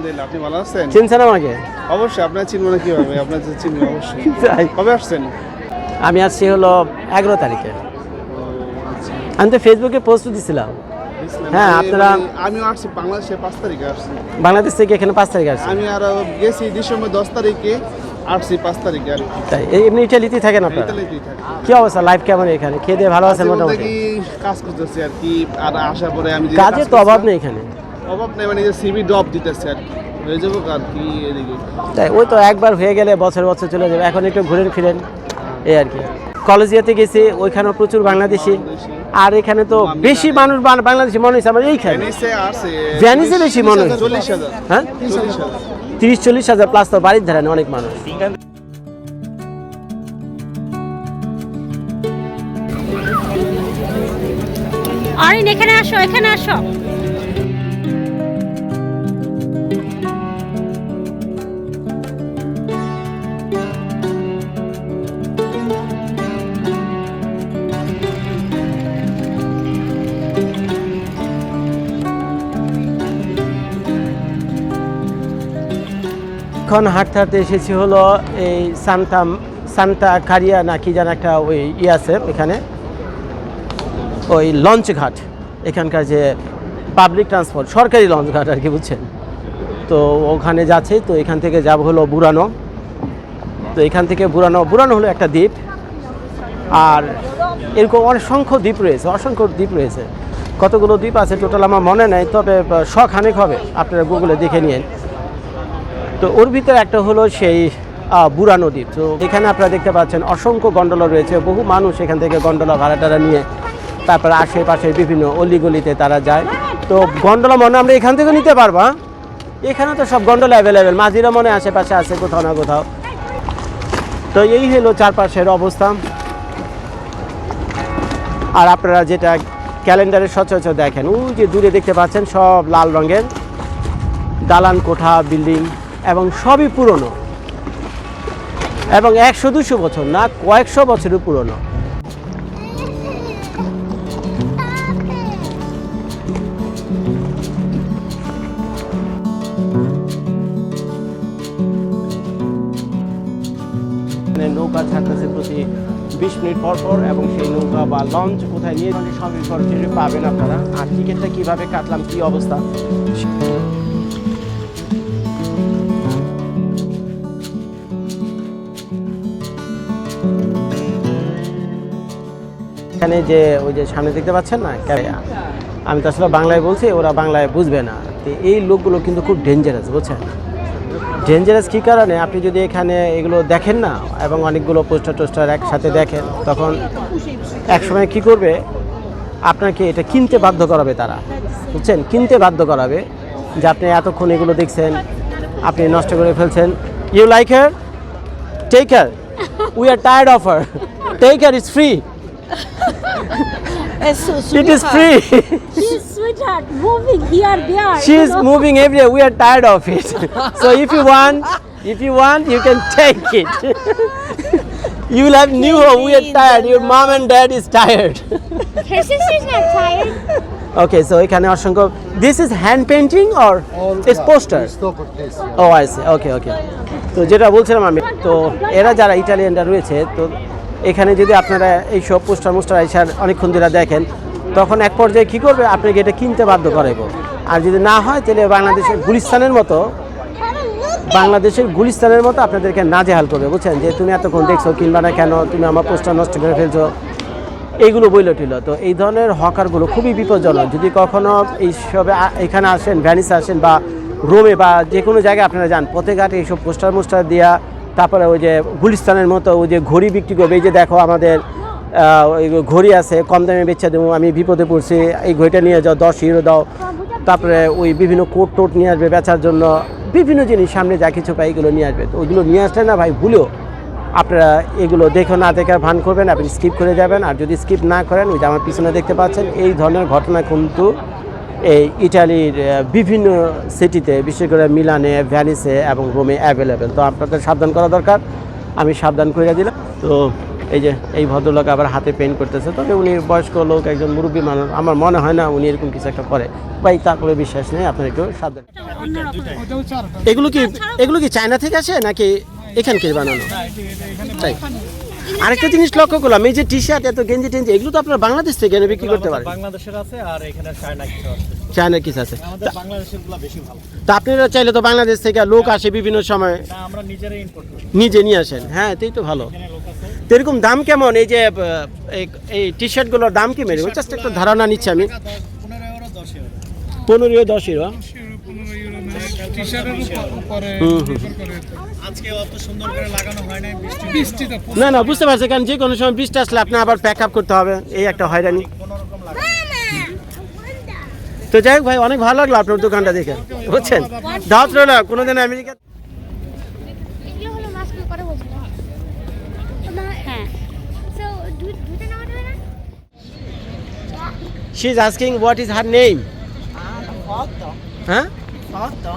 আলহামদুলিল্লাহ, আপনি ভালো আছেন? চিনছেন আমাকে? অবশ্যই, আপনার চিনব না কিভাবে? আপনার যে চিনব অবশ্যই। কবে আসছেন? আমি আসছি হলো 11 তারিখে। আমি তো ফেসবুকে পোস্ট দিছিলাম। হ্যাঁ, আপনারা আমিও আসছি বাংলাদেশে 5 তারিখে আসছি। বাংলাদেশ থেকে এখানে 5 তারিখে আসছেন? আমি আরো গেছি ডিসেম্বর 10 তারিখে, আসছি 5 তারিখে আর কি। তাই এমনি ইটালিতেই থাকেন আপনারা? ইতালিতেই থাকি। কি অবস্থা, লাইফ কেমন এখানে? খেয়ে দিয়ে ভালো আছেন মোটামুটি? কাজ করতেছি আর কি, আর আসার পরে আমি কাজের তো অভাব নেই এখানে। অভাব নেই, মানে যে সিভি ড্রপ দিতেছে আর কি, হয়ে যাবো আর কি এদিকে। তাই ওই তো একবার হয়ে গেলে বছর বছর চলে যাবে, এখন একটু ঘুরে ফিরেন এই আর কি। কলেজিয়াতে গেছি, ওইখানেও প্রচুর বাংলাদেশি, আর এখানে তো বেশি মানুষ বাংলাদেশি মনে হচ্ছে আমার এইখানে। ভ্যানিসে বেশি মানুষ। 40,000। হ্যাঁ, 40,000। 30-40 প্লাস তো বাড়ির ধারে অনেক মানুষ। অরিন এখানে আসো, এখানে আসো। এখন হাঁটতে হাঁটতে এসেছি হলো এই সান্তা কারিয়া না কি যেন একটা ওই আছে এখানে, ওই লঞ্চ ঘাট, এখানকার যে পাবলিক ট্রান্সপোর্ট, সরকারি লঞ্চ ঘাট আর কি, বুঝছেন? তো ওখানে যাচ্ছি, তো এখান থেকে যাব হলো বুরানো। তো এখান থেকে বুরানো হলো একটা দ্বীপ, আর এরকম অসংখ্য দ্বীপ রয়েছে। কতগুলো দ্বীপ আছে টোটাল আমার মনে নেই, তবে শখানেক হবে, আপনারা গুগলে দেখে নিন। তো ওর ভিতরে একটা হলো সেই বুরানো দ্বীপ। তো এখানে আপনারা দেখতে পাচ্ছেন অসংখ্য গন্ডোলা রয়েছে, বহু মানুষ এখান থেকে গন্ডোলা ভাড়াটারা নিয়ে তারপরে আশেপাশের বিভিন্ন অলিগলিতে তারা যায়। তো গন্ডোলা মনে আমরা এখান থেকে নিতে পারবা, এখানে তো সব গন্ডোলা অ্যাভেলেবেল, মাঝিরা মনে আশেপাশে আছে কোথাও না কোথাও। তো এই হলো চারপাশের অবস্থা। আর আপনারা যেটা ক্যালেন্ডারে সচরাচর দেখেন, ওই যে দূরে দেখতে পাচ্ছেন সব লাল রঙের দালান কোঠা বিল্ডিং, এবং সবই পুরনো, এবং 100-200 বছর না, কয়েকশো বছরের পুরনো। নৌকা ছাড়তেছে প্রতি 20 মিনিট পর পর, এবং সেই নৌকা বা লঞ্চ কোথায় নিয়ে সবই সরাসরি পাবেন আপনারা। আর টিকিটটা কীভাবে কাটলাম, কী অবস্থা, এখানে যে ওই যে সামনে দেখতে পাচ্ছেন না, আমি তো আসলে বাংলায় বলছি, ওরা বাংলায় বুঝবে না। তো এই লোকগুলো কিন্তু খুব ডেঞ্জারাস, বুঝছেন? ডেঞ্জারাস কী কারণে, আপনি যদি এখানে এগুলো দেখেন না, এবং অনেকগুলো পোস্টার একসাথে দেখেন, তখন একসময় কি করবে, আপনাকে এটা কিনতে বাধ্য করাবে তারা, বুঝছেন? কিনতে বাধ্য করাবে যে আপনি এতক্ষণ এগুলো দেখছেন, আপনি নষ্ট করে ফেলছেন। You like her, take her, we are tired of her, take her, it's free. It is free. She's sweetheart, moving here, there. She is moving everywhere. We are tired of it. So if you want, you can take it. You will have new home. We are tired. Your mom and dad is tired. Her sister's not tired. Okay, so এখানে অসংখ্য. This is hand painting or it's poster? Oh, I see. Okay. তো যেটা বলছিলাম আমি, তো এরা যারা ইটালিয়ানরা রয়েছে, তো এখানে যদি আপনারা এইসব পোস্টার আইসার অনেকক্ষণ ধরে দেখেন, তখন এক পর্যায়ে কী করবে, আপনাকে এটা কিনতে বাধ্য করাইব। আর যদি না হয়, তাহলে বাংলাদেশের গুলিস্তানের মতো আপনাদেরকে নাজেহাল করবে, বুঝছেন? যে তুমি এতক্ষণ দেখছো, কিনবা না কেন, তুমি আমার পোস্টার নষ্ট করে ফেলছো, এইগুলো বইল। তো এই ধরনের হকারগুলো খুবই বিপজ্জনক। যদি কখনো এইসবে এখানে আসেন, ভ্যানিসে আসেন বা রোমে বা যে কোনো জায়গায় আপনারা যান, পথে ঘাটে এইসব পোস্টার দেওয়া, তারপরে ওই যে গুলিস্তানের মতো ওই যে ঘড়ি বিক্রি করবে, এই যে দেখো আমাদের ওই ঘড়ি আছে, কম দামে বেচে দেবো, আমি বিপদে পড়ছি, এই ঘড়িটা নিয়ে যাও, 10 ইউরো দাও। তারপরে ওই বিভিন্ন কোট নিয়ে আসবে বেচার জন্য, বিভিন্ন জিনিস সামনে যা কিছু পাই এগুলো নিয়ে আসবে। তো ওইগুলো নিয়ে আসলে না ভাই, ভুলেও আপনারা এগুলো না দেখার ভান করবেন, আপনি স্কিপ করে যাবেন। আর যদি স্কিপ না করেন, ওই যে আমার পিছনে দেখতে পাচ্ছেন, এই ধরনের ঘটনা কিন্তু এই ইটালির বিভিন্ন সিটিতে, বিশেষ করে মিলানে, ভ্যানিসে এবং রোমে অ্যাভেলেবেল। তো আপনাদের সাবধান করা দরকার, আমি সাবধান করে দিলাম। তো এই যে এই ভদ্রলোক আবার হাতে পেন্ট করতেছে, তবে উনি বয়স্ক লোক, একজন মুরব্বী মানুষ, আমার মনে হয় না উনি এরকম কিছু একটা করে। ভাই তারপরে বিশ্বাস নেই, আপনার একটু সাবধান। এগুলো কি চায়না থেকে আসে নাকি এখানকার বানানো? তাই আরেকটা জিনিস লক্ষ্য করলাম, এই যে টি শার্ট, এত গেঞ্জি টেঞ্জি, এগুলো তো আপনার বাংলাদেশ থেকে এনে বিক্রি করতে পারেন? বাংলাদেশের আছে আর এখানে চায়না কিছু আছে। চায়না কিছু আছে। আমাদের বাংলাদেশেরগুলো বেশি ভালো। তা আপনারা চাইলে তো বাংলাদেশ থেকে লোক আসে বিভিন্ন সময়, না আমরা নিজেরাই ইম্পোর্ট করি। নিজে নিয়ে আসেন? হ্যাঁ, তাই তো ভালো। এখানে লোক আছে। তো এরকম দাম কেমন এই যে এই টি শার্টগুলোর দাম কি মেরে? জাস্ট একটা ধারণা নিচ্ছি আমি। 15 euro 10 euro। 15 10 ইউরো। আজকে অত সুন্দর করে লাগানো হয় নাই, বৃষ্টি না না, বুঝতে পারছি, কারণ যে কোনো সময় বৃষ্টি আসলে আপনি আবার প্যাক আপ করতে হবে, এই একটা হয়রানি। কোনো রকম লাগে। তো যাই হোক ভাই, অনেক ভালো লাগলো আপনার দোকানটা দেখে, বুঝছেন। দাওয়াত রইল, কোনোদিন আমেরিকা। এগুলো হলো মাস্ক করে বলছি হ্যাঁ সো দুটো নাম দেবে না she is asking what is her name? হ্যাঁ, Foto.